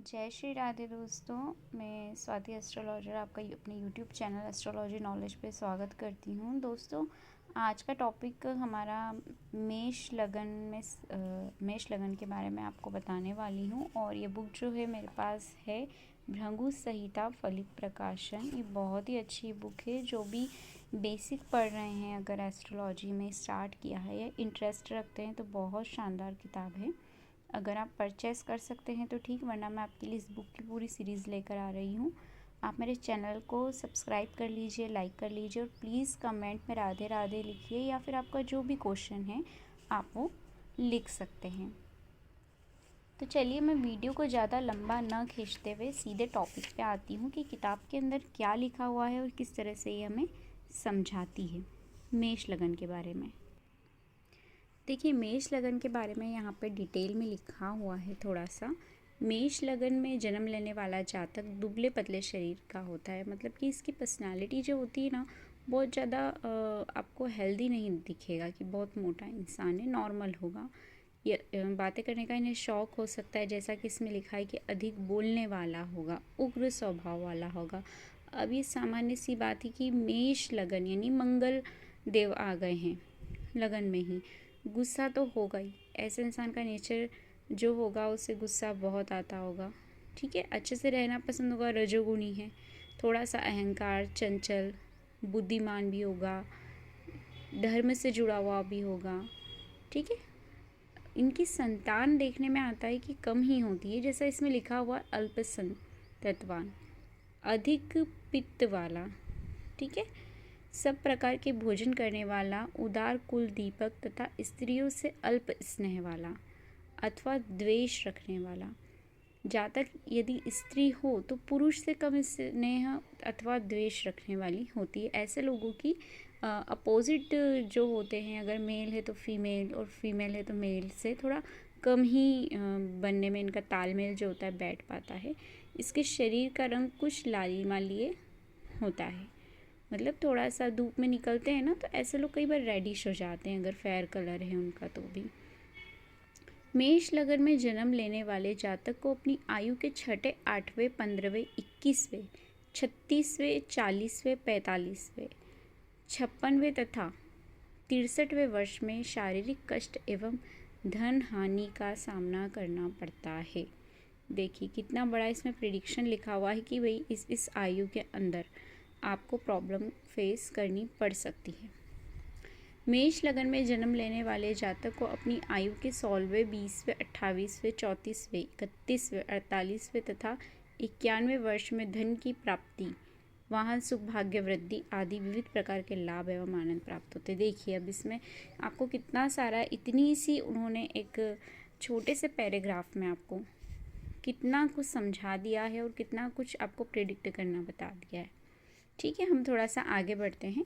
जय श्री राधे दोस्तों। मैं स्वाति एस्ट्रोलॉजर आपका अपने यूट्यूब चैनल एस्ट्रोलॉजी नॉलेज पे स्वागत करती हूँ। दोस्तों, आज का टॉपिक हमारा मेष लगन के बारे में आपको बताने वाली हूँ। और ये बुक जो है मेरे पास है भृगु संहिता फलित प्रकाशन। ये बहुत ही अच्छी बुक है। जो भी बेसिक पढ़ रहे हैं, अगर एस्ट्रोलॉजी में स्टार्ट किया है या इंटरेस्ट रखते हैं, तो बहुत शानदार किताब है। अगर आप परचेस कर सकते हैं तो ठीक, वरना मैं आपके लिए इस बुक की पूरी सीरीज़ लेकर आ रही हूँ। आप मेरे चैनल को सब्सक्राइब कर लीजिए, लाइक कर लीजिए और प्लीज़ कमेंट में राधे राधे लिखिए, या फिर आपका जो भी क्वेश्चन है आप वो लिख सकते हैं। तो चलिए, मैं वीडियो को ज़्यादा लंबा न खींचते हुए सीधे टॉपिक पे आती हूँ कि किताब के अंदर क्या लिखा हुआ है और किस तरह से ये हमें समझाती है मेष लगन के बारे में। देखिए, मेष लगन के बारे में यहाँ पे डिटेल में लिखा हुआ है थोड़ा सा। मेष लगन में जन्म लेने वाला जातक दुबले पतले शरीर का होता है। मतलब कि इसकी पर्सनालिटी जो होती है ना, बहुत ज़्यादा आपको हेल्दी नहीं दिखेगा कि बहुत मोटा इंसान है, नॉर्मल होगा। ये बातें करने का इन्हें शौक हो सकता है, जैसा कि इसमें लिखा है कि अधिक बोलने वाला होगा, उग्र स्वभाव वाला होगा। अब ये सामान्य सी बात है कि मेष लगन यानी मंगल देव आ गए हैं लगन में ही, गुस्सा तो होगा ही। ऐसे इंसान का नेचर जो होगा, उससे गुस्सा बहुत आता होगा। ठीक है, अच्छे से रहना पसंद होगा, रजोगुणी है, थोड़ा सा अहंकार, चंचल, बुद्धिमान भी होगा, धर्म से जुड़ा हुआ भी होगा। ठीक है, इनकी संतान देखने में आता है कि कम ही होती है, जैसा इसमें लिखा हुआ अल्पसंतत्वान, अधिक पित्त वाला। ठीक है, सब प्रकार के भोजन करने वाला, उदार कुल दीपक तथा स्त्रियों से अल्प स्नेह वाला अथवा द्वेष रखने वाला। जातक यदि स्त्री हो तो पुरुष से कम स्नेह अथवा द्वेष रखने वाली होती है। ऐसे लोगों की अपोजिट जो होते हैं, अगर मेल है तो फीमेल और फीमेल है तो मेल से थोड़ा कम ही बनने में इनका तालमेल जो होता है बैठ पाता है। इसके शरीर का रंग कुछ लालिमालिए होता है। मतलब थोड़ा सा धूप में निकलते हैं ना, तो ऐसे लोग कई बार रेडिश हो जाते हैं, अगर फेयर कलर है उनका तो भी। मेष लगन में जन्म लेने वाले जातक को अपनी आयु के छठे, 8वें, 15वें, 21वें, 36वें, 40वें, 45वें, 56वें तथा 63वें वर्ष में शारीरिक कष्ट एवं धन हानि का सामना करना पड़ता है। देखिए कितना बड़ा इसमें प्रिडिक्शन लिखा हुआ है कि भाई इस आयु के अंदर आपको प्रॉब्लम फेस करनी पड़ सकती है। मेष लगन में जन्म लेने वाले जातक को अपनी आयु के 16वें, 20वें, 28वें, 34वें, 31वें, 48वें तथा 91वें वर्ष में धन की प्राप्ति, वाहन सुख, भाग्य वृद्धि आदि विविध प्रकार के लाभ एवं आनंद प्राप्त होते। देखिए अब इसमें आपको कितना सारा, इतनी सी उन्होंने एक छोटे से पैराग्राफ में आपको कितना कुछ समझा दिया है और कितना कुछ आपको प्रेडिक्ट करना बता दिया है। ठीक है, हम थोड़ा सा आगे बढ़ते हैं।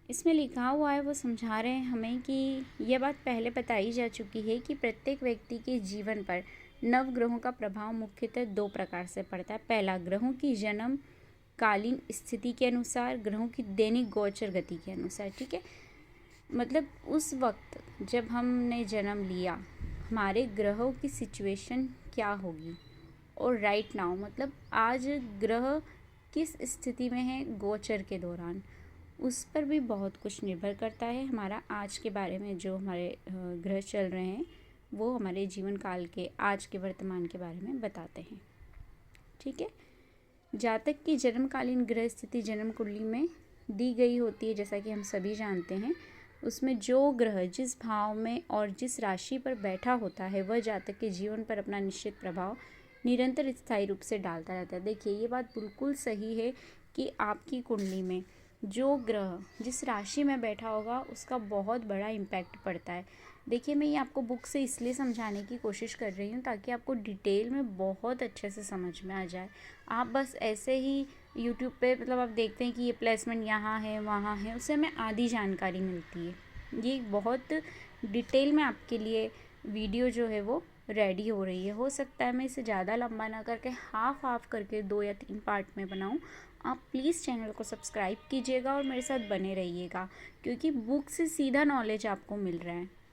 इसमें लिखा हुआ है, वो समझा रहे हैं हमें कि यह बात पहले बताई जा चुकी है कि प्रत्येक व्यक्ति के जीवन पर नवग्रहों का प्रभाव मुख्यतः दो प्रकार से पड़ता है। पहला, ग्रहों की जन्म कालीन स्थिति के अनुसार, ग्रहों की दैनिक गोचर गति के अनुसार। ठीक है, मतलब उस वक्त जब हमने जन्म लिया, हमारे ग्रहों की सिचुएशन क्या होगी, और राइट नाउ मतलब आज ग्रह किस स्थिति में है गोचर के दौरान, उस पर भी बहुत कुछ निर्भर करता है। हमारा आज के बारे में जो हमारे ग्रह चल रहे हैं, वो हमारे जीवन काल के आज के वर्तमान के बारे में बताते हैं। ठीक है, जातक की जन्मकालीन ग्रह स्थिति जन्म कुंडली में दी गई होती है, जैसा कि हम सभी जानते हैं। उसमें जो ग्रह जिस भाव में और जिस राशि पर बैठा होता है, वह जातक के जीवन पर अपना निश्चित प्रभाव निरंतर स्थायी रूप से डालता रहता है। देखिए ये बात बिल्कुल सही है कि आपकी कुंडली में जो ग्रह जिस राशि में बैठा होगा, उसका बहुत बड़ा इम्पैक्ट पड़ता है। देखिए मैं ये आपको बुक से इसलिए समझाने की कोशिश कर रही हूँ ताकि आपको डिटेल में बहुत अच्छे से समझ में आ जाए। आप बस ऐसे ही यूट्यूब पे मतलब आप देखते हैं कि ये प्लेसमेंट यहाँ है वहाँ है, उससे हमें आधी जानकारी मिलती है। ये बहुत डिटेल में आपके लिए वीडियो जो है वो रेडी हो रही है। हो सकता है मैं इसे ज़्यादा लंबा ना करके हाफ करके 2 या 3 पार्ट में बनाऊं। आप प्लीज़ चैनल को सब्सक्राइब कीजिएगा और मेरे साथ बने रहिएगा, क्योंकि बुक से सीधा नॉलेज आपको मिल रहा है।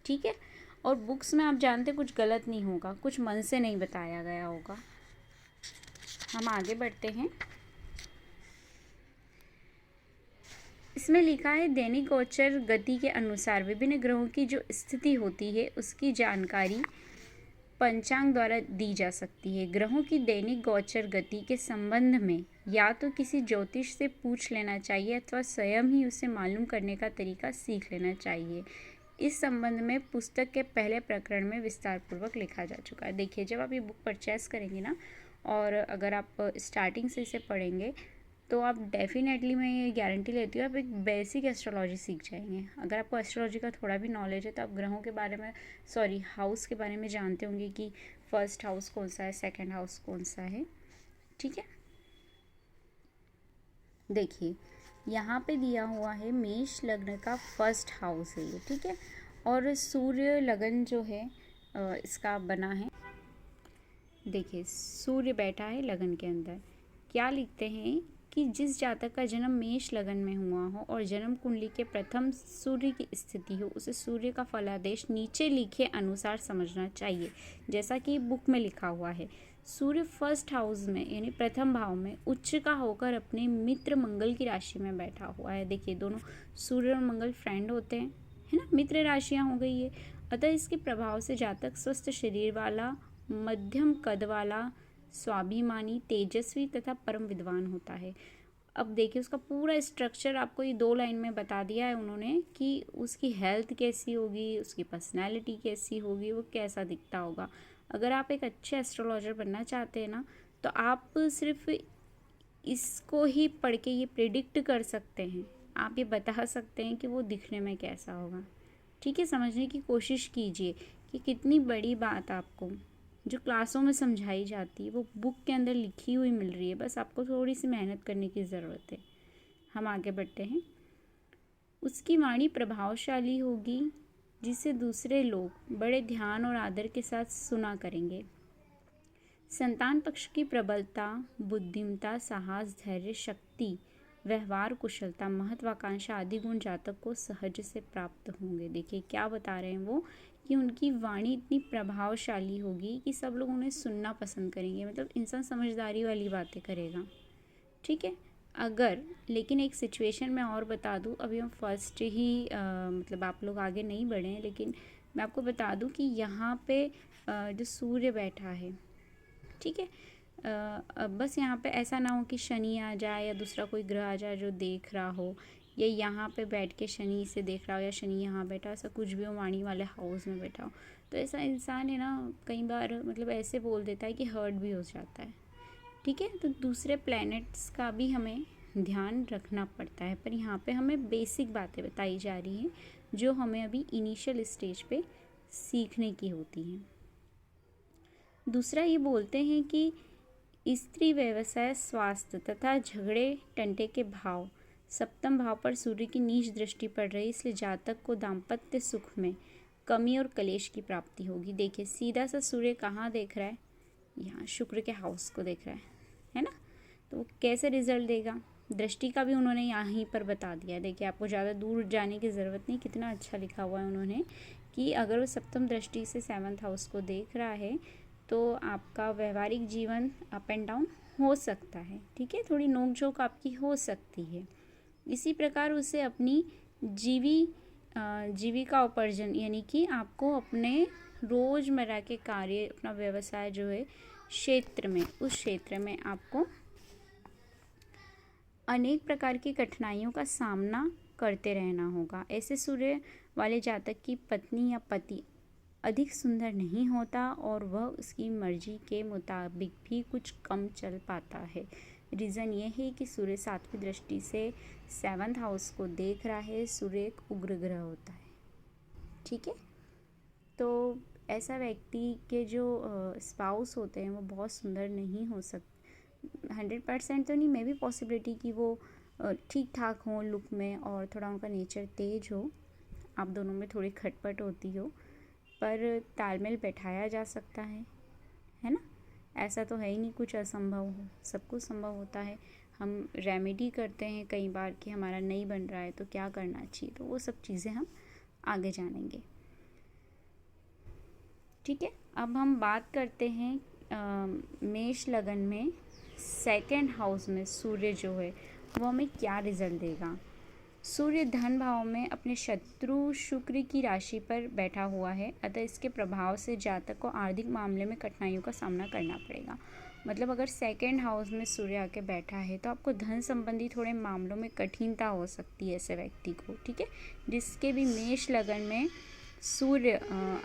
ठीक है। और बुक्स में आप जानते कुछ गलत नहीं होगा, कुछ मन से नहीं बताया गया होगा। हम आगे बढ़ते हैं। इसमें लिखा है दैनिक गोचर गति के अनुसार विभिन्न ग्रहों की जो स्थिति होती है उसकी जानकारी पंचांग द्वारा दी जा सकती है। ग्रहों की दैनिक गोचर गति के संबंध में या तो किसी ज्योतिष से पूछ लेना चाहिए अथवा स्वयं ही उसे मालूम करने का तरीका सीख लेना चाहिए। इस संबंध में पुस्तक के पहले प्रकरण में विस्तार पूर्वक लिखा जा चुका है। देखिए, जब आप ये बुक परचेस करेंगे ना, और अगर आप स्टार्टिंग से इसे पढ़ेंगे तो आप डेफिनेटली, मैं ये गारंटी लेती हूँ, आप एक बेसिक एस्ट्रोलॉजी सीख जाएंगे। अगर आपको एस्ट्रोलॉजी का थोड़ा भी नॉलेज है तो आप ग्रहों के बारे में, हाउस के बारे में जानते होंगे कि फर्स्ट हाउस कौन सा है, सेकंड हाउस कौन सा है। ठीक है, देखिए यहाँ पे दिया हुआ है मेष लग्न का फर्स्ट हाउस है ये। ठीक है, और सूर्य लगन जो है इसका बना है। देखिए, सूर्य बैठा है लगन के अंदर। क्या लिखते हैं कि जिस जातक का जन्म मेष लगन में हुआ हो और जन्म कुंडली के प्रथम सूर्य की स्थिति हो उसे सूर्य का फलादेश नीचे लिखे अनुसार समझना चाहिए। जैसा कि बुक में लिखा हुआ है, सूर्य फर्स्ट हाउस में यानी प्रथम भाव में उच्च का होकर अपने मित्र मंगल की राशि में बैठा हुआ है। देखिए, दोनों सूर्य और मंगल फ्रेंड होते हैं, है ना, मित्र राशियां हो गई है। अतः इसके प्रभाव से जातक स्वस्थ शरीर वाला, मध्यम कद वाला, स्वाभिमानी, तेजस्वी तथा परम विद्वान होता है। अब देखिए, उसका पूरा स्ट्रक्चर आपको ये 2 लाइन में बता दिया है उन्होंने कि उसकी हेल्थ कैसी होगी, उसकी पर्सनैलिटी कैसी होगी, वो कैसा दिखता होगा। अगर आप एक अच्छे एस्ट्रोलॉजर बनना चाहते हैं ना, तो आप सिर्फ इसको ही पढ़ के ये प्रिडिक्ट कर सकते हैं, आप ये बता सकते हैं कि वो दिखने में कैसा होगा। ठीक है, समझने की कोशिश कीजिए कि कितनी बड़ी बात आपको जो क्लासों में समझाई जाती है वो बुक के अंदर लिखी हुई मिल रही है। बस आपको थोड़ी सी मेहनत करने की ज़रूरत है। हम आगे बढ़ते हैं। उसकी वाणी प्रभावशाली होगी जिसे दूसरे लोग बड़े ध्यान और आदर के साथ सुना करेंगे। संतान पक्ष की प्रबलता, बुद्धिमता, साहस, धैर्य, शक्ति, व्यवहार कुशलता, महत्वाकांक्षा आदि गुण जातक को सहज से प्राप्त होंगे। देखिए, क्या बता रहे हैं वो कि उनकी वाणी इतनी प्रभावशाली होगी कि सब लोग उन्हें सुनना पसंद करेंगे। मतलब इंसान समझदारी वाली बातें करेगा। ठीक है, अगर, लेकिन एक सिचुएशन में और बता दूं, अभी हम फर्स्ट ही मतलब आप लोग आगे नहीं बढ़े हैं, लेकिन मैं आपको बता दूं कि यहाँ पे जो सूर्य बैठा है, ठीक है, बस यहाँ पे ऐसा ना हो कि शनि आ जाए या दूसरा कोई ग्रह आ जाए जो देख रहा हो, या यहाँ पे बैठ के शनि से देख रहा हो, या शनि यहाँ बैठा, ऐसा कुछ भी हो, वाणी वाले हाउस में बैठा हो, तो ऐसा इंसान है ना, कई बार मतलब ऐसे बोल देता है कि हर्ट भी हो जाता है। ठीक है, तो दूसरे प्लैनेट्स का भी हमें ध्यान रखना पड़ता है, पर यहाँ पे हमें बेसिक बातें बताई जा रही हैं जो हमें अभी इनिशियल स्टेज पे सीखने की होती हैं। दूसरा ये बोलते हैं कि स्त्री, व्यवसाय, स्वास्थ्य तथा झगड़े टंटे के भाव सप्तम भाव पर सूर्य की नीच दृष्टि पड़ रही, इसलिए जातक को दाम्पत्य सुख में कमी और कलेश की प्राप्ति होगी। देखिए, सीधा सा सूर्य कहाँ देख रहा है, यहाँ शुक्र के हाउस को देख रहा है ना, तो वो कैसे रिजल्ट देगा, दृष्टि का भी उन्होंने यहीं पर बता दिया। देखिए, आपको ज़्यादा दूर जाने की ज़रूरत नहीं, कितना अच्छा लिखा हुआ है उन्होंने कि अगर वो सप्तम दृष्टि से 7th हाउस को देख रहा है तो आपका व्यवहारिक जीवन अप एंड डाउन हो सकता है। ठीक है, थोड़ी नोक झोंक आपकी हो सकती है। इसी प्रकार उसे अपनी जीविका उपार्जन, यानी कि आपको अपने रोज़मर्रा के कार्य, अपना व्यवसाय जो है क्षेत्र में, उस क्षेत्र में आपको अनेक प्रकार की कठिनाइयों का सामना करते रहना होगा। ऐसे सूर्य वाले जातक की पत्नी या पति अधिक सुंदर नहीं होता और वह उसकी मर्जी के मुताबिक भी कुछ कम चल पाता है। रीज़न ये है कि सूर्य 7वीं दृष्टि से 7th हाउस को देख रहा है। सूर्य एक उग्र ग्रह होता है। ठीक है, तो ऐसा व्यक्ति के जो स्पाउस होते हैं वो बहुत सुंदर नहीं हो सकते, 100% तो नहीं, मे भी पॉसिबिलिटी कि वो ठीक ठाक हों लुक में और थोड़ा उनका नेचर तेज हो, आप दोनों में थोड़ी खटपट होती हो, पर तालमेल बैठाया जा सकता है ना। ऐसा तो है ही नहीं कुछ असंभव हो, सब कुछ संभव होता है। हम रेमेडी करते हैं कई बार कि हमारा नहीं बन रहा है तो क्या करना चाहिए, तो वो सब चीज़ें हम आगे जानेंगे। ठीक है, अब हम बात करते हैं मेष लगन में सेकंड हाउस में सूर्य जो है वो हमें क्या रिजल्ट देगा। सूर्य धन भाव में अपने शत्रु शुक्र की राशि पर बैठा हुआ है, अतः इसके प्रभाव से जातक को आर्थिक मामले में कठिनाइयों का सामना करना पड़ेगा। मतलब अगर सेकंड हाउस में सूर्य आके बैठा है तो आपको धन संबंधी थोड़े मामलों में कठिनता हो सकती है ऐसे व्यक्ति को। ठीक है, जिसके भी मेष लगन में सूर्य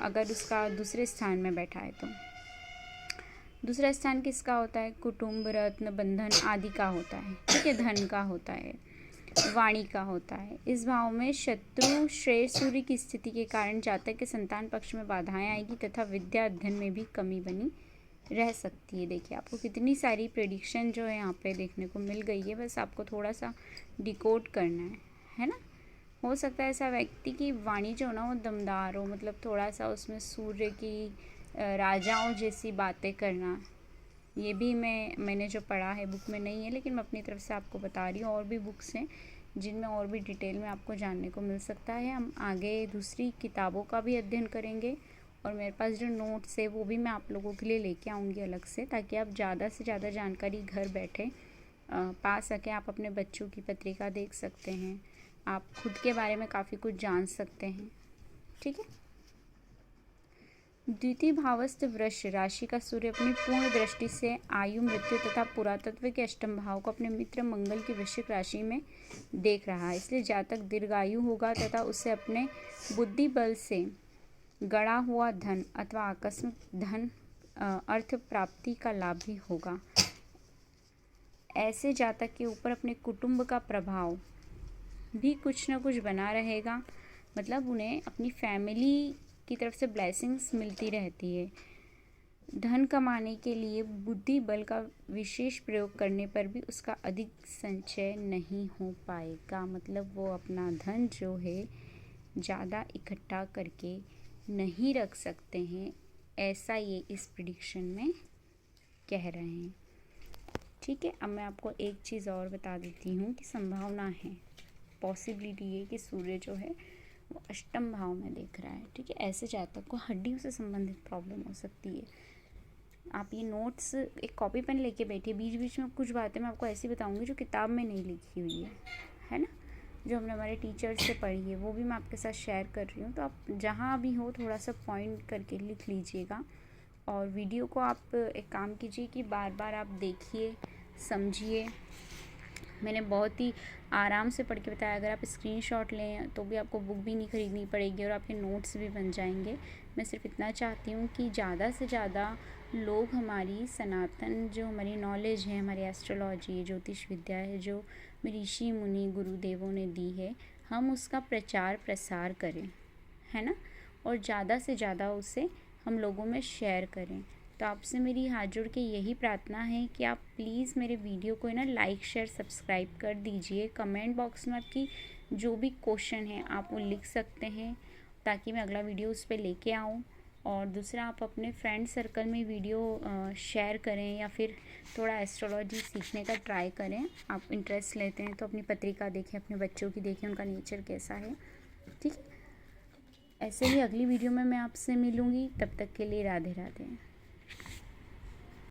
अगर उसका दूसरे स्थान में बैठा है तो दूसरा स्थान किसका होता है, कुटुंब, रत्न, बंधन आदि का होता है। ठीक है, धन का होता है, वाणी का होता है। इस भाव में शत्रु श्रेय सूर्य की स्थिति के कारण जातक के संतान पक्ष में बाधाएं आएगी तथा विद्या अध्ययन में भी कमी बनी रह सकती है। देखिए आपको कितनी सारी प्रेडिक्शन जो है यहाँ पे देखने को मिल गई है, बस आपको थोड़ा सा डिकोड करना है ना। हो सकता है ऐसा व्यक्ति की वाणी जो ना वो दमदार हो, मतलब थोड़ा सा उसमें सूर्य की राजाओं जैसी बातें करना, ये भी मैंने जो पढ़ा है बुक में नहीं है, लेकिन मैं अपनी तरफ से आपको बता रही हूँ। और भी बुक्स हैं जिनमें और भी डिटेल में आपको जानने को मिल सकता है। हम आगे दूसरी किताबों का भी अध्ययन करेंगे और मेरे पास जो नोट्स है वो भी मैं आप लोगों के लिए लेके आऊँगी अलग से, ताकि आप ज़्यादा से ज़्यादा जानकारी घर बैठे पा सकें। आप अपने बच्चों की पत्रिका देख सकते हैं, आप खुद के बारे में काफ़ी कुछ जान सकते हैं। ठीक है, द्वितीय भावस्थ वृष राशि का सूर्य अपनी पूर्ण दृष्टि से आयु, मृत्यु तथा पुरातत्व के अष्टम भाव को अपने मित्र मंगल की वृश्चिक राशि में देख रहा है। इसलिए जातक दीर्घायु होगा तथा उसे अपने बुद्धि बल से गड़ा हुआ धन अथवा आकस्मिक धन अर्थ प्राप्ति का लाभ भी होगा। ऐसे जातक के ऊपर अपने कुटुंब का प्रभाव भी कुछ न कुछ बना रहेगा। मतलब उन्हें अपनी फैमिली की तरफ से ब्लेसिंग्स मिलती रहती है। धन कमाने के लिए बुद्धि बल का विशेष प्रयोग करने पर भी उसका अधिक संचय नहीं हो पाएगा। मतलब वो अपना धन जो है ज़्यादा इकट्ठा करके नहीं रख सकते हैं, ऐसा ये इस प्रेडिक्शन में कह रहे हैं। ठीक है, अब मैं आपको एक चीज़ और बता देती हूँ कि संभावना है, पॉसिबिलिटी है कि सूर्य जो है वो अष्टम भाव में देख रहा है। ठीक है, ऐसे जातक को हड्डियों से संबंधित प्रॉब्लम हो सकती है। आप ये नोट्स एक कॉपी पेन लेके बैठिए, बीच बीच में कुछ बातें मैं आपको ऐसी बताऊंगी जो किताब में नहीं लिखी हुई है ना, जो हमने हमारे टीचर से पढ़ी है, वो भी मैं आपके साथ शेयर कर रही हूँ। तो आप जहाँ भी हो थोड़ा सा पॉइंट करके लिख लीजिएगा, और वीडियो को आप एक काम कीजिए कि बार बार आप देखिए, समझिए। मैंने बहुत ही आराम से पढ़ के बताया। अगर आप स्क्रीनशॉट लें तो भी आपको बुक भी नहीं खरीदनी पड़ेगी और आपके नोट्स भी बन जाएंगे। मैं सिर्फ इतना चाहती हूँ कि ज़्यादा से ज़्यादा लोग हमारी सनातन जो हमारी नॉलेज है, हमारी एस्ट्रोलॉजी है, ज्योतिष विद्या है, जो ऋषि मुनि गुरुदेवों ने दी है, हम उसका प्रचार प्रसार करें, है ना, और ज़्यादा से ज़्यादा उसे हम लोगों में शेयर करें। तो आपसे मेरी हाथ जोड़ के यही प्रार्थना है कि आप प्लीज़ मेरे वीडियो को ना लाइक, शेयर, सब्सक्राइब कर दीजिए। कमेंट बॉक्स में आपकी जो भी क्वेश्चन है आप वो लिख सकते हैं, ताकि मैं अगला वीडियो उस पर लेके आऊँ। और दूसरा, आप अपने फ्रेंड सर्कल में वीडियो शेयर करें, या फिर थोड़ा एस्ट्रोलॉजी सीखने का ट्राई करें। आप इंटरेस्ट लेते हैं तो अपनी पत्रिका देखें, अपने बच्चों की देखें, उनका नेचर कैसा है। ठीक है, ऐसे ही अगली वीडियो में मैं आपसे मिलूँगी। तब तक के लिए राधे राधे।